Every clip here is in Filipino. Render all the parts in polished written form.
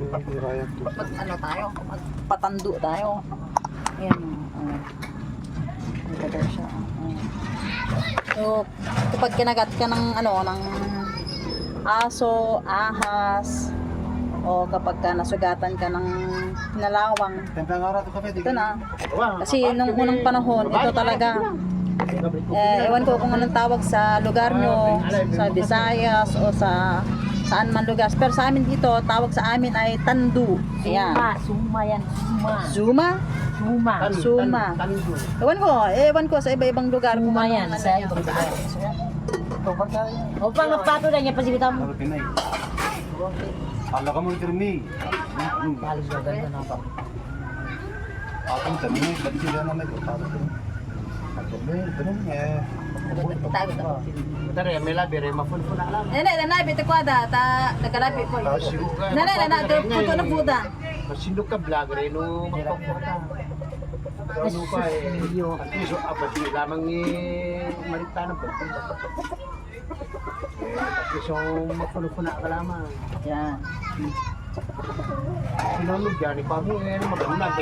Pag ano tayo, magpatando tayo. Ayan. Ito daw siya. So, kapag kinagat ka ng ano, ng aso, ahas, o kapag ka nasugatan ka ng nalawang, ito na. Kasi nung unang panahon, ito talaga, ewan ko kung anong tawag sa lugar nyo, sa Visayas o sa saan man lugar. Pero sa amin dito, tawag sa amin ay tandu. Ayan. Suma yan. Zuma? Suma. Ewan ko sa iba-ibang lugar. Suma yan. Sa ibang lugar. O pang pato na niya pasibitan mo. Ala ka mo itirmi. Halos na ganda na pa. Atong tanong, ba't sila na nag-utalo ko? Tanong eh. Tara, may labi rin, mapulpo na alam. Nanay, bito ko ada. Nagkalabi po. Nanay, puto na puta. Masindok ka vlog rin, no magpaporta. Ano pa eh, at least abadi lamang ni Marita na ba? At least yung magpulpo na ka lamang. Yan. Sinulog yan, ipamu eh, maganda ba?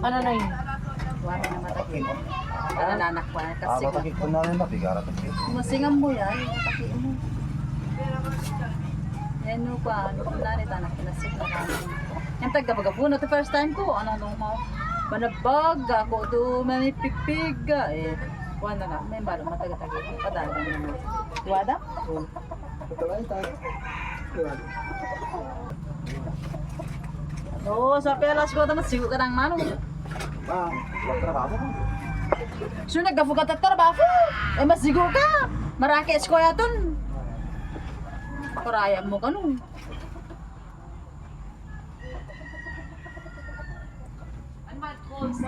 Ano na yun? Wala na matakin. Nananak pa kasi Bakit ko na rin nabigara ito? masingam mo yan, matakin mo. Yan mo pa, ano kung nalit anak, pinasik na kami. Yan taga-bagapo na to first time ko, anong nung mo? Manabag ako, manipipig. Kuha na may balong mataga-taga. Padagan naman. Tuwada? Oo, sa pelas ko naman, sigo ka ng manong. Wag trabaho ko. So naggafugat at trabaho. Masigo ka. Maraki ko yaton. Paraya mo ka nun.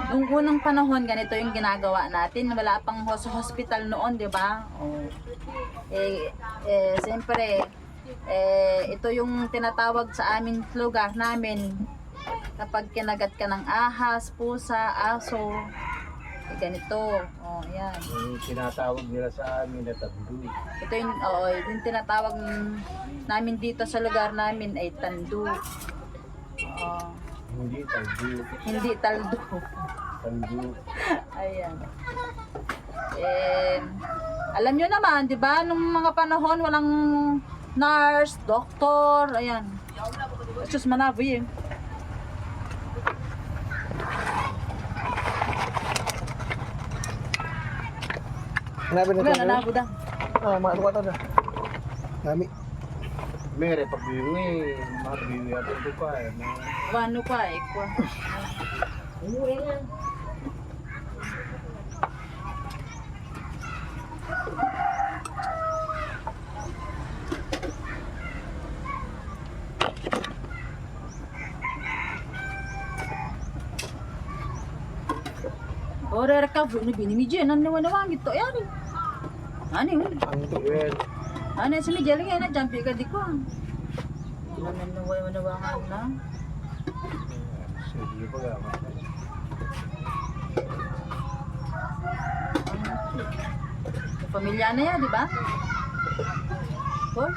Nung unang panahon, ganito yung ginagawa natin. Wala pang hospital noon, di ba? Siyempre, ito yung tinatawag sa aming lugar namin. Kapag kinagat ka ng ahas, pusa, aso, ganito. Yan. Yung tinatawag nila sa amin na tandu. Ito yung tinatawag namin dito sa lugar namin ay tandu. Hindi tandu. Hindi taldo. Tandu. Ayan. Alam nyo naman, di ba, nung mga panahon, walang nurse, doktor, ayan. Sus, manabi eh. Wala na nabo da. Maano ka ito na? Dami. Mere, pag-iwi, mag-iwi at ito pa eh. Wano pa eh. Ora recover ni bini mi jen nan nawan gitu ya ni. Ani un. Ang ito. Well, Ani si mi jeli na jampi ka di ko. Naman nawangan na. sige pa nga. Pamilya na ya, di ba? Hoy.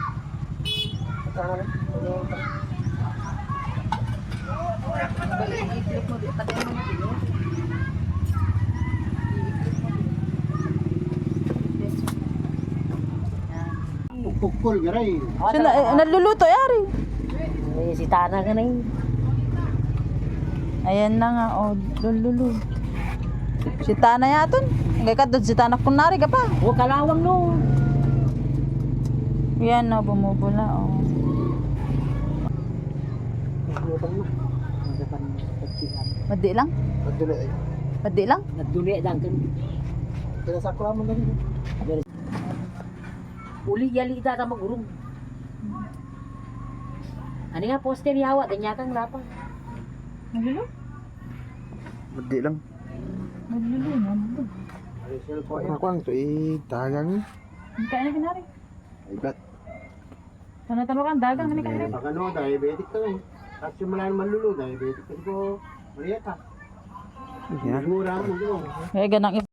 Balik mo di pati mo na dito. Pukul garay. Naluluto yari. Si Tana ka na yun. Ayan na nga, lululu. Si Tana yaton. Ngay ka doon si Tana kunari ka pa. O kalawang no. Yan na, bumubula, Madi lang? Madi lang? Nagduli lang kan. Pinasakla mo ganun. Uli yali ita ta magurong. Ani nga poster yawa danya kang lapang. Nalulu? Madi lang. Nalulu. Ako ang ito dagang. Hindi ka na kinari. Ay bat. Tanong kan dagang, hindi ka na. Pag ano, diabetic ka eh. At simula naman lulu, diabetic ka ko. Marieta. Yan. Mura mo. Kaya ganang